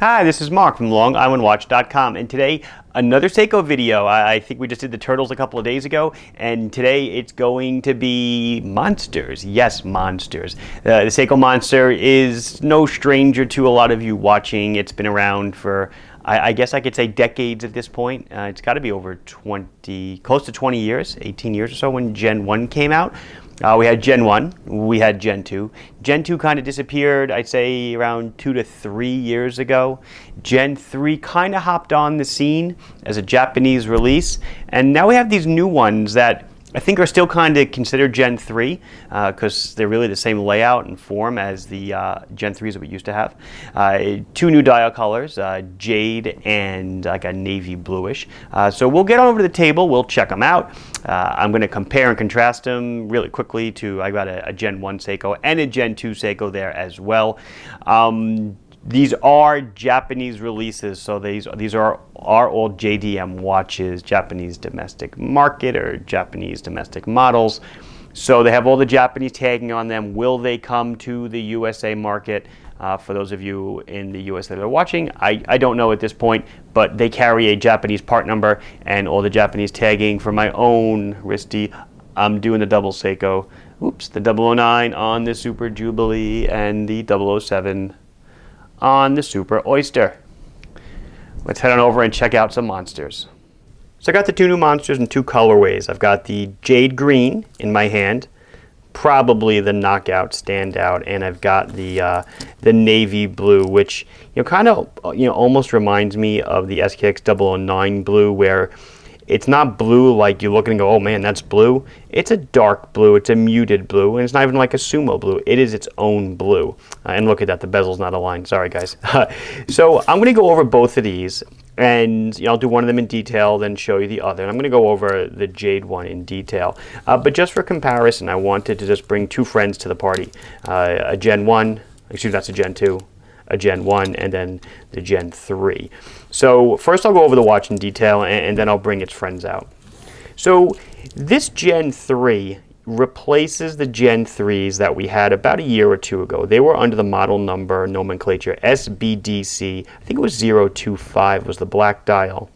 Hi, this is Mark from LongIslandWatch.com, and today another Seiko video. I think we just did the turtles a couple of days ago, and today it's going to be monsters. Yes, monsters. The Seiko Monster is no stranger to a lot of you watching. It's been around for, I guess I could say, decades at this point. It's got to be over 20, close to 20 years, 18 years or so when Gen 1 came out. We had Gen 1, we had Gen 2. Gen 2 kind of disappeared, I'd say, around 2 to 3 years ago. Gen 3 kind of hopped on the scene as a Japanese release. And now we have these new ones that I think are still kind of considered Gen 3 because they're really the same layout and form as the Gen 3s that we used to have. Two new dial colors, Jade and like a navy bluish. So we'll get on over to the table, we'll check them out. I'm going to compare and contrast them really quickly to, I got a Gen 1 Seiko and a Gen 2 Seiko there as well. These are Japanese releases, so these are all JDM watches, Japanese domestic market or Japanese domestic models. So they have all the Japanese tagging on them. Will they come to the USA market? For those of you in the US that are watching, I don't know at this point, but they carry a Japanese part number and all the Japanese tagging. For my own wristy, I'm doing the double Seiko. Oops, the 009 on the Super Jubilee and the 007 on the Super Oyster. Let's head on over and check out some monsters. So I got the two new monsters in two colorways. I've got the Jade Green in my hand, probably the knockout standout, and I've got the navy blue, which kind of almost reminds me of the SKX009 blue, where it's not blue like you look and go, oh man, that's blue. It's a dark blue, it's a muted blue, and it's not even like a sumo blue. It is its own blue. And look at that, the bezel's not aligned. Sorry guys. So I'm going to go over both of these, and I'll do one of them in detail, then show you the other. And I'm going to go over the Jade one in detail. But just for comparison, I wanted to just bring two friends to the party. A Gen 1, excuse me, that's a Gen 2. A Gen 1 and then the Gen 3. So first I'll go over the watch in detail and then I'll bring its friends out. So this Gen 3 replaces the Gen 3s that we had about a year or two ago. They were under the model number nomenclature SBDC. I think it was 025 was the black dial,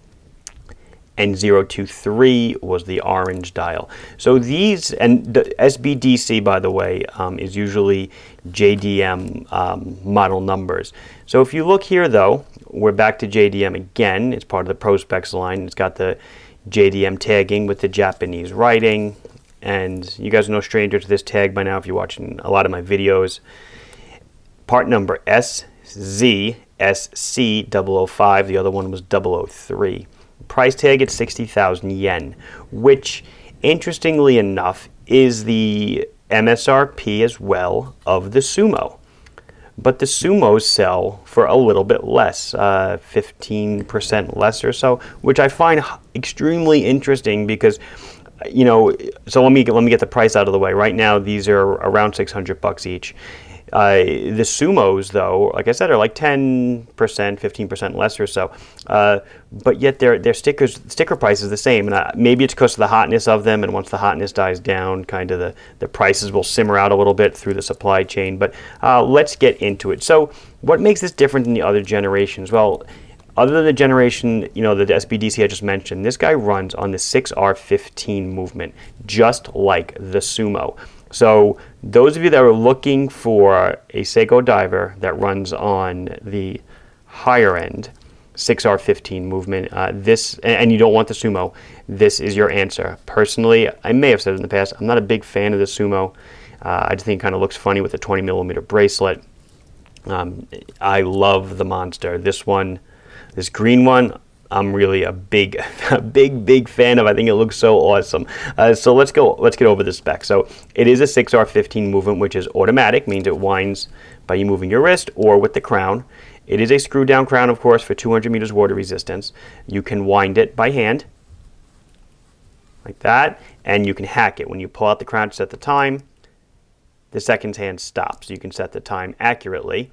and 023 was the orange dial. So these, and the SBDC, by the way, is usually JDM model numbers. So if you look here though, we're back to JDM again. It's part of the Prospex line. It's got the JDM tagging with the Japanese writing, and you guys are no stranger to this tag by now if you're watching a lot of my videos. Part number SZSC005, the other one was 003. Price tag at 60,000 yen, which interestingly enough is the MSRP as well of the Sumo. But the Sumos sell for a little bit less, 15% less or so, which I find extremely interesting because, so let me get the price out of the way. Right now these are around $600 each. The Sumos, though, like I said, are like 10%, 15% less or so. But yet their sticker price is the same. And maybe it's because of the hotness of them, and once the hotness dies down, kind of the prices will simmer out a little bit through the supply chain. But let's get into it. So what makes this different than the other generations? Well, other than the generation, the SBDC I just mentioned, this guy runs on the 6R15 movement, just like the Sumo. So those of you that are looking for a Seiko diver that runs on the higher end 6R15 movement, and you don't want the Sumo, this is your answer. Personally, I may have said it in the past, I'm not a big fan of the Sumo. I just think it kind of looks funny with the 20mm bracelet. I love the monster. This green one, I'm really a big fan of. I think it looks so awesome. So let's get over the spec. So it is a 6R15 movement, which is automatic, means it winds by you moving your wrist or with the crown. It is a screw down crown, of course, for 200 meters water resistance. You can wind it by hand, like that, and you can hack it. When you pull out the crown to set the time, the seconds hand stops. You can set the time accurately.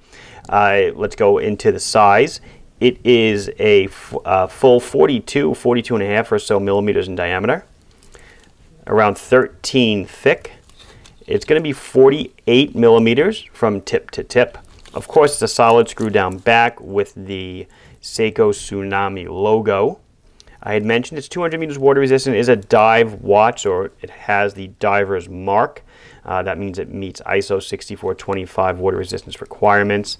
Let's go into the size. It is a full 42 and a half or so millimeters in diameter, around 13 thick. It's going to be 48 millimeters from tip to tip, Of course, it's a solid screw down back with the Seiko Tsunami logo. I had mentioned it's 200 meters water resistant. It is a dive watch, or it has the diver's mark. That means it meets ISO 6425 water resistance requirements.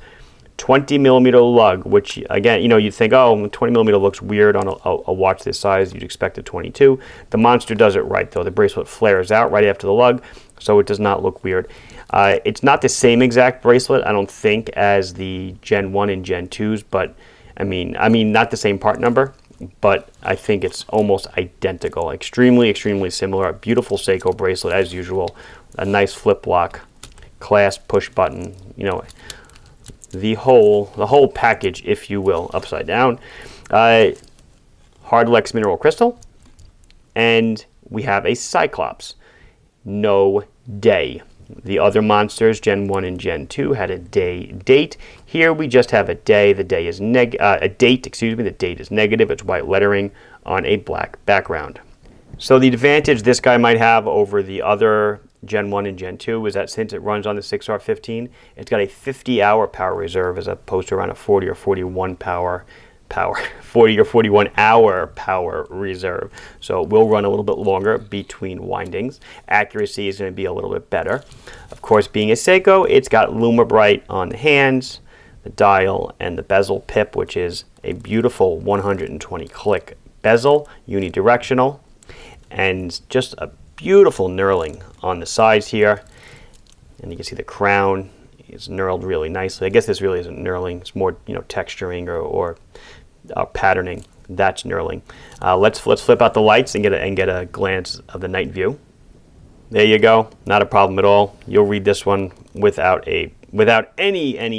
20 millimeter lug, which again, you know, you'd think, oh, 20 millimeter looks weird on a watch this size. You'd expect a 22. The Monster does it right, though. The bracelet flares out right after the lug, so it does not look weird. It's not the same exact bracelet, I don't think, as the Gen 1 and Gen 2s, but I mean, not the same part number, but I think it's almost identical. Extremely, extremely similar. A beautiful Seiko bracelet, as usual. A nice flip lock, clasp, push button, you know, the whole package, if you will, upside down. Hardlex mineral crystal, and we have a Cyclops. No day. The other Monsters, Gen 1 and Gen 2, had a day date. Here we just have a day. The day is a date, excuse me. The date is negative. It's white lettering on a black background. So the advantage this guy might have over the other Gen 1 and Gen 2 is that since it runs on the 6R15, it's got a 50-hour power reserve as opposed to around a 40 or 41 40 or 41 hour power reserve. So it will run a little bit longer between windings. Accuracy is going to be a little bit better. Of course, being a Seiko, it's got LumiBrite on the hands, the dial, and the bezel pip, which is a beautiful 120 click bezel, unidirectional, and just a beautiful knurling on the sides here. And you can see the crown is knurled really nicely. I guess this really isn't knurling. It's more, you know, texturing or patterning. That's knurling. Let's flip out the lights and get a glance of the night view. There you go. Not a problem at all. You'll read this one without any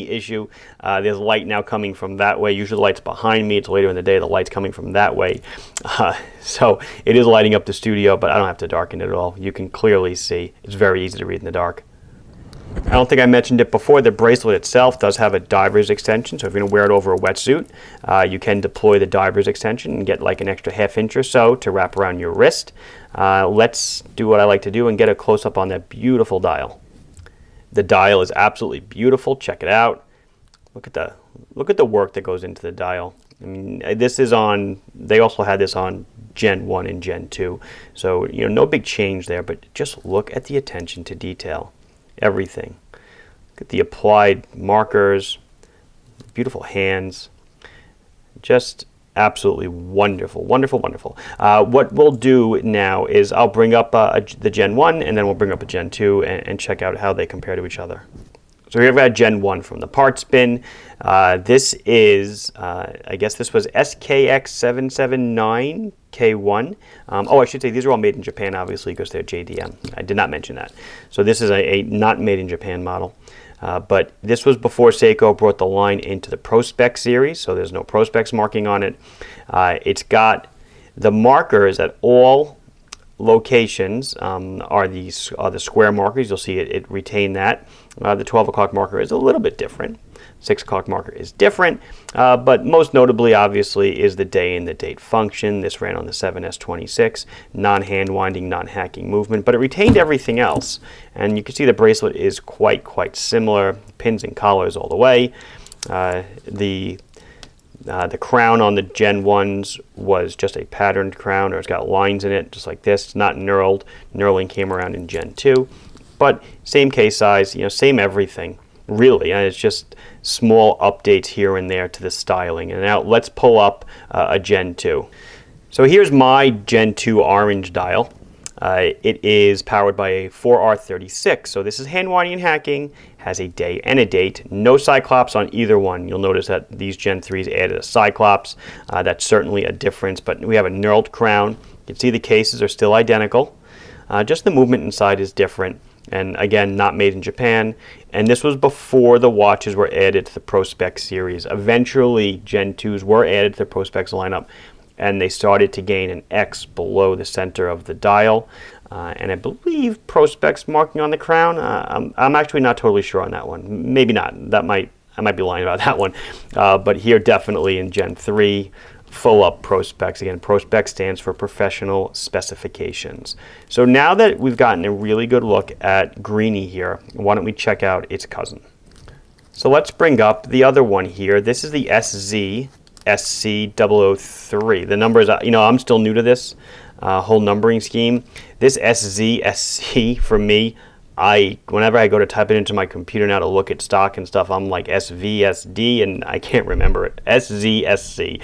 issue. There's light now coming from that way. Usually the light's behind me. It's later in the day. The light's coming from that way. So it is lighting up the studio, but I don't have to darken it at all. You can clearly see. It's very easy to read in the dark. I don't think I mentioned it before. The bracelet itself does have a diver's extension, so if you're going to wear it over a wetsuit, you can deploy the diver's extension and get like an extra ½ inch or so to wrap around your wrist. Let's do what I like to do and get a close-up on that beautiful dial. The dial is absolutely beautiful. Check it out. Look at the work that goes into the dial. I mean, this is on. They also had this on Gen 1 and Gen 2, so you know, no big change there. But just look at the attention to detail. Everything. Look at the applied markers, beautiful hands, just absolutely wonderful, wonderful, wonderful. What we'll do now is I'll bring up the Gen 1 and then we'll bring up a Gen 2 and check out how they compare to each other. So here we've got Gen 1 from the parts bin. This is, I guess this was SKX779K1. Oh, I should say these are all made in Japan, obviously, because they're JDM. I did not mention that. So this is a not made in Japan model. But this was before Seiko brought the line into the Prospex series, so there's no Prospex marking on it. It's got the markers at all locations are the square markers. You'll see it retain that. The 12 o'clock marker is a little bit different. 6 o'clock marker is different, but most notably, obviously, is the day and the date function. This ran on the 7S26, non-hand winding, non-hacking movement, but it retained everything else. And you can see the bracelet is quite similar, pins and collars all the way. The crown on the Gen 1s was just a patterned crown, or it's got lines in it, just like this. It's not knurled. Knurling came around in Gen 2, but same case size, you know, same everything, really. And it's just small updates here and there to the styling. And now let's pull up a Gen 2. So here's my Gen 2 orange dial. It is powered by a 4R36, so this is hand winding and hacking, has a day and a date, no Cyclops on either one. You'll notice that these Gen 3s added a Cyclops. That's certainly a difference, but we have a knurled crown. You can see the cases are still identical. Just the movement inside is different, and again, not made in Japan. And this was before the watches were added to the Prospex series. Eventually, Gen 2s were added to the Prospex lineup, and they started to gain an X below the center of the dial. And I believe Prospex marking on the crown. I'm actually not totally sure on that one. Maybe not. I might be lying about that one. But here, definitely in Gen 3, full up Prospex. Again, Prospex stands for Professional Specifications. So now that we've gotten a really good look at Greenie here, why don't we check out its cousin? So let's bring up the other one here. This is the SZSC003. The numbers, I'm still new to this whole numbering scheme. This SZSC for me, whenever I go to type it into my computer now to look at stock and stuff, I'm like SVSD and I can't remember it. SZSC,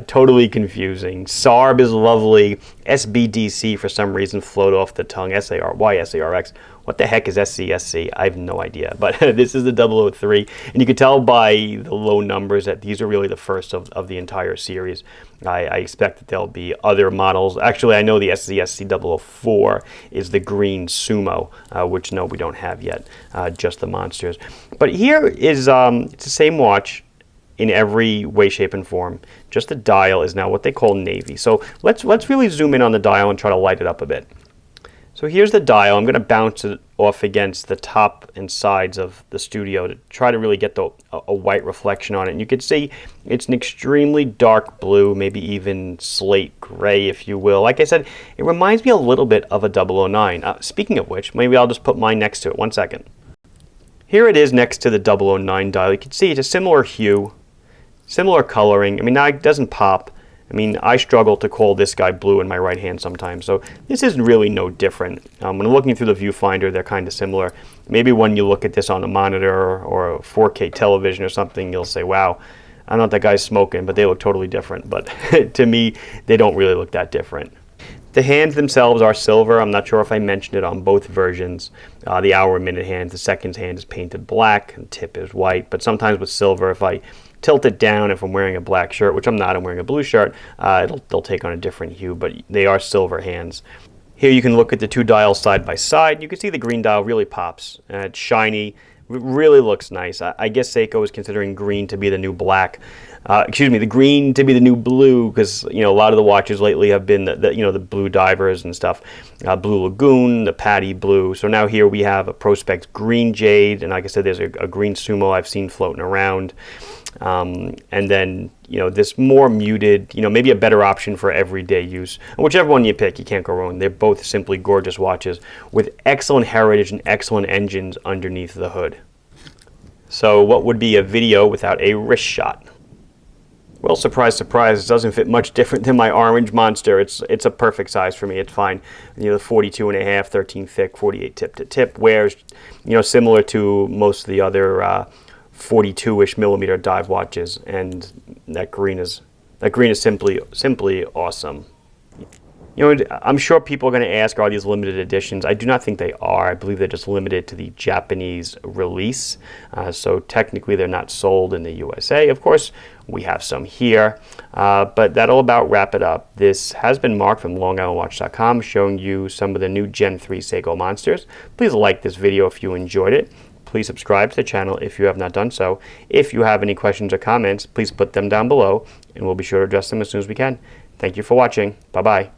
totally confusing. SARB is lovely. SBDC for some reason float off the tongue. SARY, SARX. What the heck is SZSC? I have no idea, but this is the 003, and you can tell by the low numbers that these are really the first of the entire series. I expect that there'll be other models. Actually, I know the SZSC004 is the green Sumo, which no, we don't have yet, just the monsters. But here is, it's the same watch in every way, shape, and form. Just the dial is now what they call navy. So let's really zoom in on the dial and try to light it up a bit. So here's the dial. I'm going to bounce it off against the top and sides of the studio to try to really get a white reflection on it. And you can see it's an extremely dark blue, maybe even slate gray, if you will. Like I said, it reminds me a little bit of a 009. Speaking of which, maybe I'll just put mine next to it. 1 second. Here it is next to the 009 dial. You can see it's a similar hue, similar coloring. I mean, now it doesn't pop. I mean, I struggle to call this guy blue in my right hand sometimes, so this is really no different. When looking through the viewfinder, they're kind of similar. Maybe when you look at this on a monitor or a 4K television or something, you'll say, wow, I don't know if that guy's smoking, but they look totally different. But to me, they don't really look that different. The hands themselves are silver. I'm not sure if I mentioned it on both versions. The hour and minute hand, the seconds hand is painted black, and tip is white, but sometimes with silver, if I tilt it down, if I'm wearing a black shirt, which I'm not, I'm wearing a blue shirt, they'll take on a different hue, but they are silver hands. Here you can look at the two dials side by side. You can see the green dial really pops. It's shiny, really looks nice. I guess Seiko is considering green to be the new black. The green to be the new blue, because a lot of the watches lately have been the blue divers and stuff. Blue Lagoon, the Patty blue. So now here we have a Prospex green Jade, and like I said, there's a green Sumo I've seen floating around. And then this more muted, maybe a better option for everyday use. And whichever one you pick, you can't go wrong. They're both simply gorgeous watches with excellent heritage and excellent engines underneath the hood. So what would be a video without a wrist shot? Well, surprise, surprise, it doesn't fit much different than my orange monster. It's a perfect size for me. It's fine. 42.5, 13 thick, 48 tip to tip. Wears, similar to most of the other 42-ish millimeter dive watches, and that green is simply awesome. I'm sure people are going to ask, are these limited editions? I do not think they are. I believe they're just limited to the Japanese release. So technically they're not sold in the USA. Of course, we have some here, but that'll about wrap it up. This has been Mark from LongIslandWatch.com showing you some of the new Gen 3 Seiko monsters. Please like this video if you enjoyed it. Please subscribe to the channel if you have not done so. If you have any questions or comments, please put them down below, and we'll be sure to address them as soon as we can. Thank you for watching. Bye-bye.